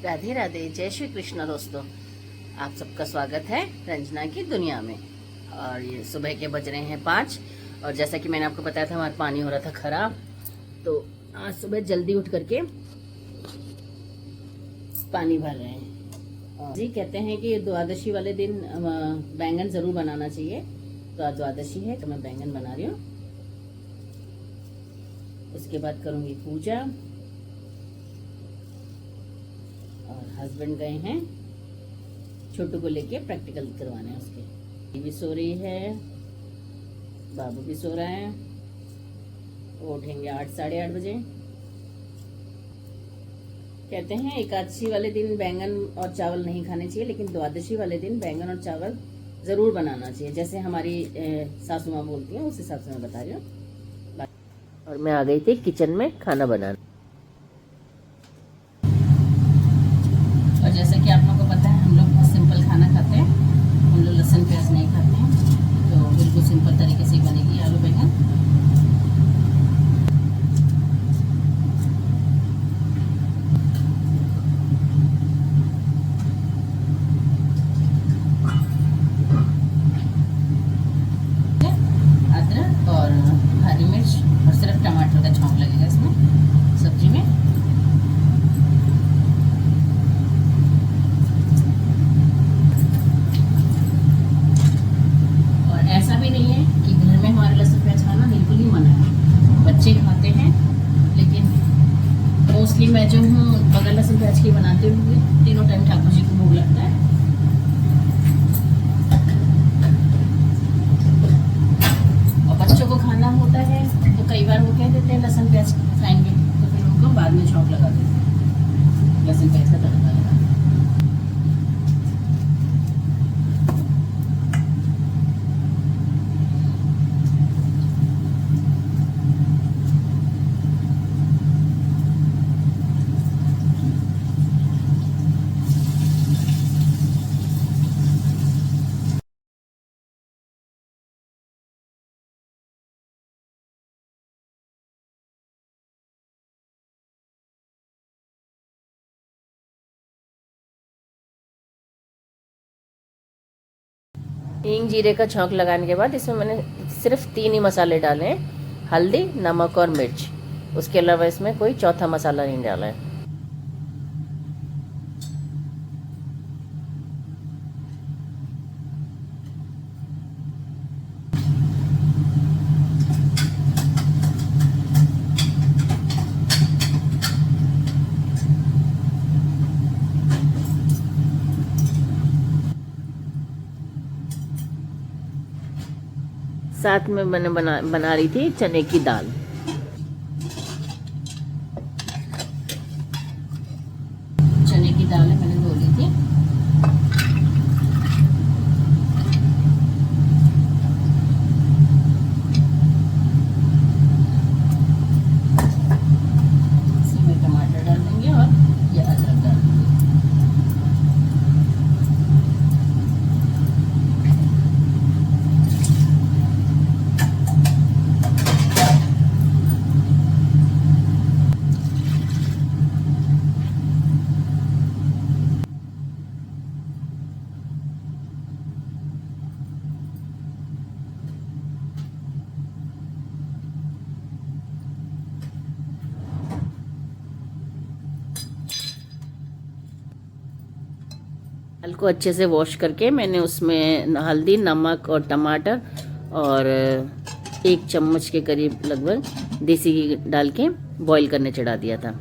राधे राधे, जय श्री कृष्ण दोस्तों। आप सबका स्वागत है रंजना की दुनिया में। और ये सुबह के बज रहे हैं 5। और जैसा कि मैंने आपको बताया था हमारा पानी हो रहा था खराब, तो आज सुबह जल्दी उठ करके पानी भर रहे हैं। जी कहते हैं कि द्वादशी वाले दिन बैंगन ज़रूर बनाना चाहिए, तो आज द्वादशी है तो मैं बैंगन बना रही हूँ। उसके बाद करूँगी पूजा। और हस्बैंड गए हैं छोटू को लेके प्रैक्टिकल करवाने उसके। ये भी सो रही है, बाबू भी सो रहा है। वो उठेंगे 8 साढ़े 8 बजे। कहते हैं एकादशी वाले दिन बैंगन और चावल नहीं खाने चाहिए, लेकिन द्वादशी वाले दिन बैंगन और चावल ज़रूर बनाना चाहिए, जैसे हमारी सासू माँ बोलती हैं उस हिसाब से मैं बता रही हूँ। और मैं आ गई थी किचन में खाना बनाना। और जैसा कि आप लोगों को पता है हम लोग बहुत सिंपल खाना खाते हैं, हम लोग लहसुन प्याज नहीं खाते हैं, तो बिल्कुल सिंपल तरीके से बनेगी आलू बैंगन। अदरक और हरी मिर्च और सिर्फ टमाटर का छौंक लगेगा इसमें सब्जी में। ऐसा भी नहीं है कि घर में हमारे लहसुन प्याज खाना बिल्कुल ही मना है, बच्चे खाते हैं, लेकिन मोस्टली मैं जो हूँ बगैर लहसुन प्याज की बनाते हुए तीनों टाइम ठाकुर जी को भोग लगता है। और बच्चों को खाना होता है तो कई बार वो कह देते हैं लहसुन प्याज खाएंगे, तो फिर उनको बाद में छौंक लगा देते हैं लहसुन प्याज का तड़का लगा। हींग जीरे का छौंक लगाने के बाद इसमें मैंने सिर्फ 3 ही मसाले डाले हैं, हल्दी, नमक और मिर्च। उसके अलावा इसमें कोई चौथा मसाला नहीं डाला है। साथ में मैंने बना रही थी चने की दाल। चने की दाल मैंने धो ली थी। इसमें टमाटर डाल देंगे और ये अदरक डाल देंगे। दाल को अच्छे से वॉश करके मैंने उसमें हल्दी, नमक और टमाटर और 1 चम्मच के करीब लगभग देसी घी डाल के बॉईल करने चढ़ा दिया था।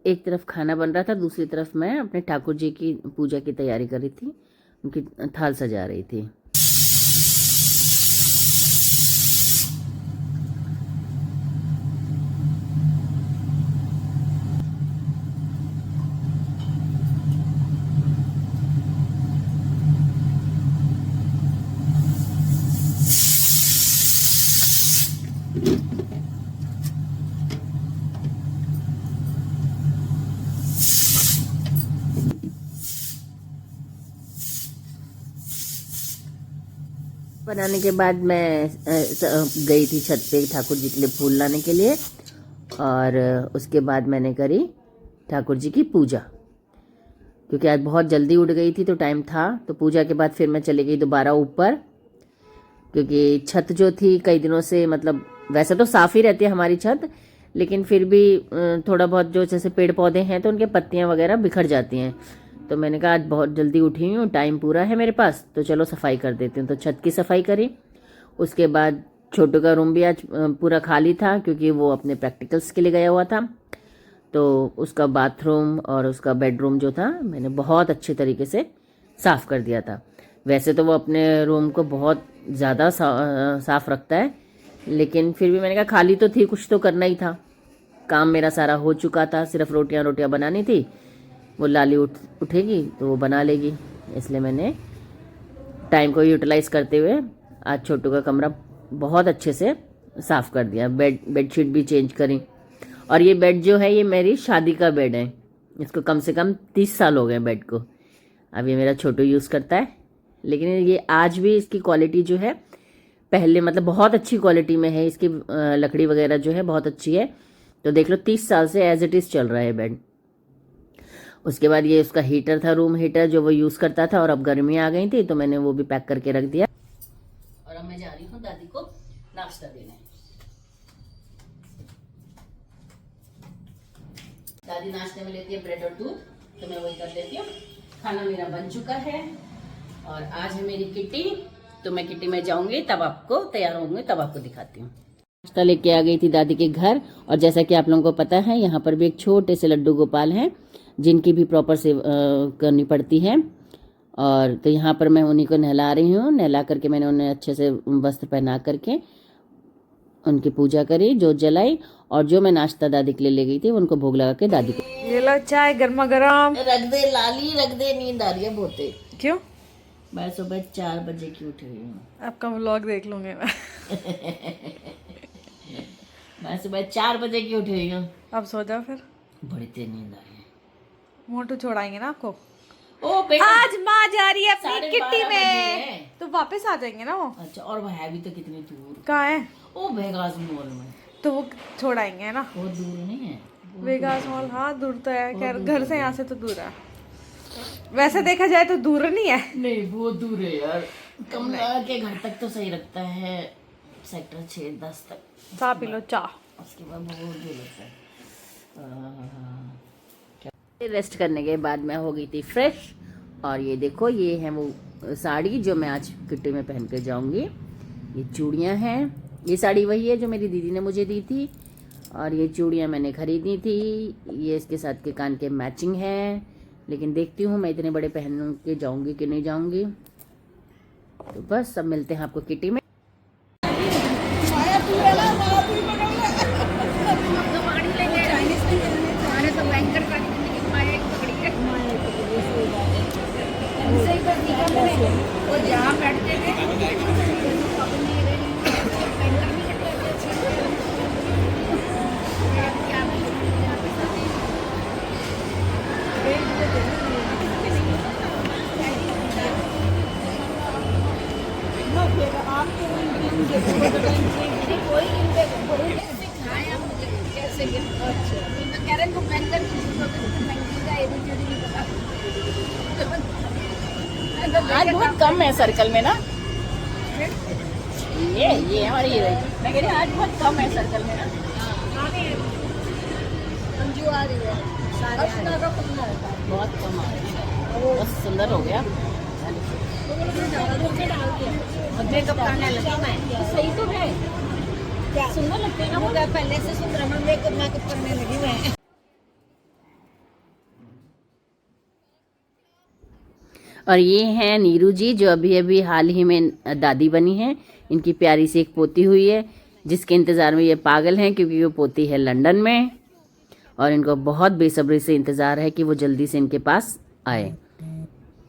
एक तरफ खाना बन रहा था, दूसरी तरफ मैं अपने ठाकुर जी की पूजा की तैयारी कर रही थी, उनकी थाल सजा रही थी। बनाने के बाद मैं गई थी छत पे ठाकुर जी के लिए फूल लाने के लिए, और उसके बाद मैंने करी ठाकुर जी की पूजा। क्योंकि आज बहुत जल्दी उठ गई थी तो टाइम था, तो पूजा के बाद फिर मैं चली गई दोबारा ऊपर, क्योंकि छत जो थी कई दिनों से, मतलब वैसे तो साफ़ ही रहती है हमारी छत, लेकिन फिर भी थोड़ा बहुत जो जैसे पेड़ पौधे हैं तो उनके पत्तियां वगैरह बिखर जाती हैं। तो मैंने कहा आज बहुत जल्दी उठी हूँ, टाइम पूरा है मेरे पास, तो चलो सफाई कर देती हूँ। तो छत की सफाई करी। उसके बाद छोटू का रूम भी आज पूरा खाली था, क्योंकि वो अपने प्रैक्टिकल्स के लिए गया हुआ था। तो उसका बाथरूम और उसका बेडरूम जो था मैंने बहुत अच्छे तरीके से साफ़ कर दिया था। वैसे तो वो अपने रूम को बहुत ज़्यादा साफ़ रखता है, लेकिन फिर भी मैंने कहा खाली तो थी, कुछ तो करना ही था। काम मेरा सारा हो चुका था, सिर्फ रोटियां बनानी थी। वो लाली उठेगी तो वो बना लेगी, इसलिए मैंने टाइम को यूटिलाइज़ करते हुए आज छोटू का कमरा बहुत अच्छे से साफ़ कर दिया। बेडशीट भी चेंज करी। और ये बेड जो है ये मेरी शादी का बेड है, इसको कम से कम 30 साल हो गए बेड को। अब ये मेरा छोटू यूज़ करता है, लेकिन ये आज भी इसकी क्वालिटी जो है पहले मतलब बहुत अच्छी क्वालिटी में है। इसकी लकड़ी वगैरह जो है बहुत अच्छी है। तो देख लो 30 साल से एज इट इज़ चल रहा है बेड। उसके बाद ये उसका हीटर था, रूम हीटर, जो वो यूज़ करता था, और अब गर्मी आ गई थी तो मैंने वो भी पैक करके रख दिया। और अब मैं जा रही हूँ दादी को नाश्ता देने। दादी नाश्ते में लेती है ब्रेड और दूध, तो मैं वही कर लेती हूँ। खाना मेरा बन चुका है और आज है मेरी किट्टी, तो मैं किट्टी में जाऊंगी तब आपको तैयार होंगे तब आपको दिखाती हूँ। नाश्ता लेके आ गई थी दादी के घर, और जैसा कि आप लोगों को पता है यहाँ पर भी एक छोटे से लड्डू गोपाल हैं जिनकी भी प्रॉपर सेवा करनी पड़ती है। और तो यहाँ पर मैं उन्हीं को नहला रही हूँ। नहला करके मैंने उन्हें अच्छे से वस्त्र पहना करके उनकी पूजा करी, जोत जलाई, और जो मैं नाश्ता दादी के लिए ले गई थी उनको भोग लगा के दादी को। ये लो चाय गर्मा गर्म। रख दे लाली, रख दे, नींद आ रही है बहुते। क्यों? मैं सुबह 4 बजे की उठी हुई हूँ। आपका व्लॉग देख लूंगी मैं। मैं सुबह 4 बजे की उठी हुई हूँ। अब सो जाओ फिर। बड़ी तेज नींद आ रही है। मोटू छोड़ाएंगे ना आपको। ओ बेटा, आज माँ जा रही है अपनी 12:30 किट्टी बजे में, है। तो वापस आ जाएंगे ना वो। अच्छा, और वो है भी तो कितनी दूर। कहाँ है? ओ वेगास मॉल में। तो वो छोड़ाएंगे ना। बहुत दूर नहीं है वेगास मॉल। हाँ दूर तो है, खैर घर से यहाँ से तो दूर है। वैसे देखा जाए तो दूर नहीं है। नहीं, बहुत दूर है यार। कमला के घर तक तो सही लगता है, सेक्टर 6-10 तक। चाह पी लो चाह। उसके बाद बहुत दूर लगता है। रेस्ट करने के बाद मैं हो गई थी फ्रेश, और ये देखो ये है वो साड़ी जो मैं आज किट्टी में पहन के जाऊंगी। ये चूड़ियाँ हैं, ये साड़ी वही है जो मेरी दीदी ने मुझे दी थी, और ये चूड़ियाँ मैंने खरीदी थी। ये इसके साथ के कान के मैचिंग है, लेकिन देखती हूँ मैं इतने बड़े पहन के जाऊंगी कि नहीं जाऊंगी। तो बस सब मिलते हैं आपको किट्टी में। आज बहुत कम है सर्कल में ना, ये हमारी मैं कह रही आज बहुत कम है सर्कल में ना। बहुत कम आ रही है, बहुत सुंदर हो गया। मेकअप करने लगी मैं, सही तो है, सुंदर लगते हैं ना वो। पहले से सुंदर, मेकअप करने लगी मैं। और ये हैं नीरू जी, जो अभी अभी हाल ही में दादी बनी हैं। इनकी प्यारी सी एक पोती हुई है, जिसके इंतज़ार में ये पागल हैं, क्योंकि वो पोती है लंदन में, और इनको बहुत बेसब्री से इंतज़ार है कि वो जल्दी से इनके पास आए।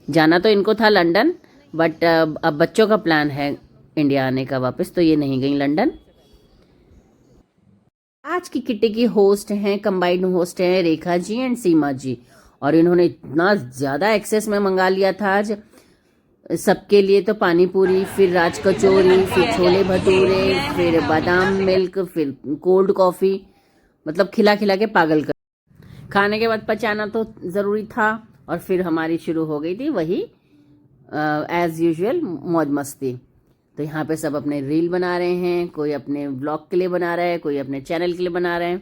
जाना तो इनको था लंदन, बट अब बच्चों का प्लान है इंडिया आने का वापस, तो ये नहीं गई लंदन। आज की किटी की होस्ट हैं, कंबाइंड होस्ट हैं रेखा जी एंड सीमा जी। और इन्होंने इतना ज़्यादा एक्सेस में मंगा लिया था आज सबके लिए, तो पानी पूरी, फिर राज कचौरी, फिर छोले भटूरे, फिर बादाम मिल्क, फिर कोल्ड कॉफ़ी, मतलब खिला खिला के पागल कर। खाने के बाद पचाना तो ज़रूरी था और फिर हमारी शुरू हो गई थी वही एज़ यूजुअल मौज मस्ती। तो यहाँ पे सब अपने रील बना रहे हैं, कोई अपने व्लॉग के लिए बना रहा है, कोई अपने चैनल के लिए बना रहे हैं।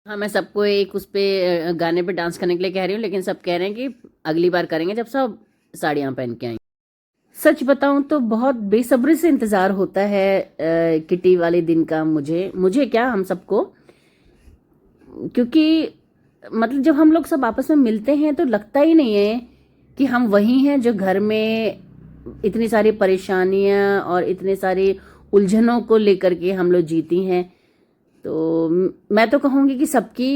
हाँ, मैं सबको एक उस पे गाने पे डांस करने के लिए कह रही हूँ, लेकिन सब कह रहे हैं कि अगली बार करेंगे जब सब साड़ियाँ पहन के आएंगे। सच बताऊँ तो बहुत बेसब्री से इंतज़ार होता है किटी वाले दिन का, मुझे क्या, हम सबको, क्योंकि मतलब जब हम लोग सब आपस में मिलते हैं तो लगता ही नहीं है कि हम वही हैं जो घर में इतनी सारी परेशानियां और इतने सारी उलझनों को लेकर के हम लोग जीती हैं। तो मैं तो कहूँगी कि सबकी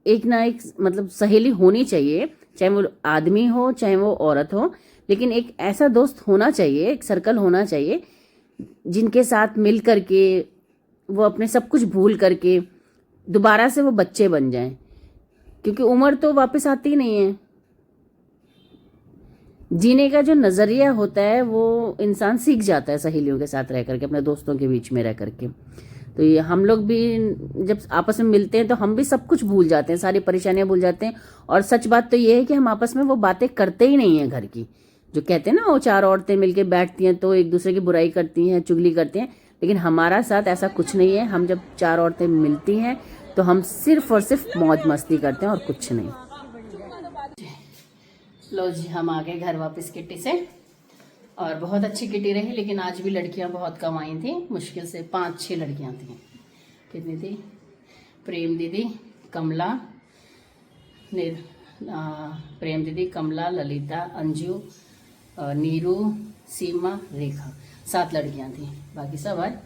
एक ना एक मतलब सहेली होनी चाहिए, चाहे वो आदमी हो चाहे वो औरत हो, लेकिन एक ऐसा दोस्त होना चाहिए, एक सर्कल होना चाहिए जिनके साथ मिल करके वो अपने सब कुछ भूल करके दोबारा से वो बच्चे बन जाएं, क्योंकि उम्र तो वापस आती नहीं है। जीने का जो नज़रिया होता है वो इंसान सीख जाता है सहेलियों के साथ रह करके, अपने दोस्तों के बीच में रह करके। तो ये हम लोग भी जब आपस में मिलते हैं तो हम भी सब कुछ भूल जाते हैं, सारी परेशानियां भूल जाते हैं। और सच बात तो ये है कि हम आपस में वो बातें करते ही नहीं हैं घर की, जो कहते हैं ना वो चार औरतें मिलके बैठती हैं तो एक दूसरे की बुराई करती हैं, चुगली करती हैं, लेकिन हमारा साथ ऐसा कुछ नहीं है। हम जब चार औरतें मिलती हैं तो हम सिर्फ और सिर्फ मौज मस्ती करते हैं और कुछ नहीं। लो जी, हम आ गए घर वापस किटी से, और बहुत अच्छी किटी रही, लेकिन आज भी लड़कियां बहुत कम आई थी, मुश्किल से 5-6 लड़कियां थी। कितनी थी? प्रेम दीदी, कमला, प्रेम दीदी, कमला, ललिता, अंजू, नीरू, सीमा, रेखा, 7 लड़कियां थी। बाकी सब आज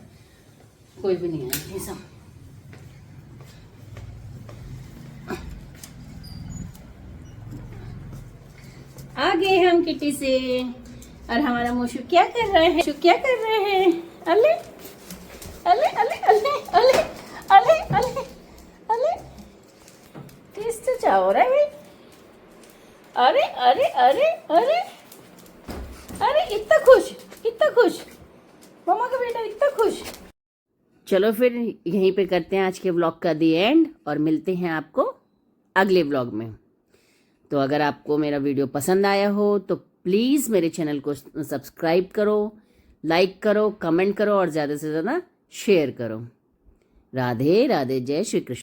कोई भी नहीं आई थी सब। आ गए हम किटी से, और हमारा मोशु क्या कर रहे हैं? क्या कर रहे हैं? अले अले अले अले अले अले अले अले, किससे क्या हो रहा है भाई? अरे अरे अरे अरे अरे, इतना खुश मम्मा का बेटा, इतना खुश। चलो फिर यहीं पे करते हैं आज के व्लॉग का दी एंड, और मिलते हैं आपको अगले व्लॉग में। तो अगर आपको मेरा वीडियो पसंद आया हो तो प्लीज़ मेरे चैनल को सब्सक्राइब करो, लाइक करो, कमेंट करो और ज़्यादा से ज़्यादा शेयर करो। राधे राधे, जय श्री कृष्ण।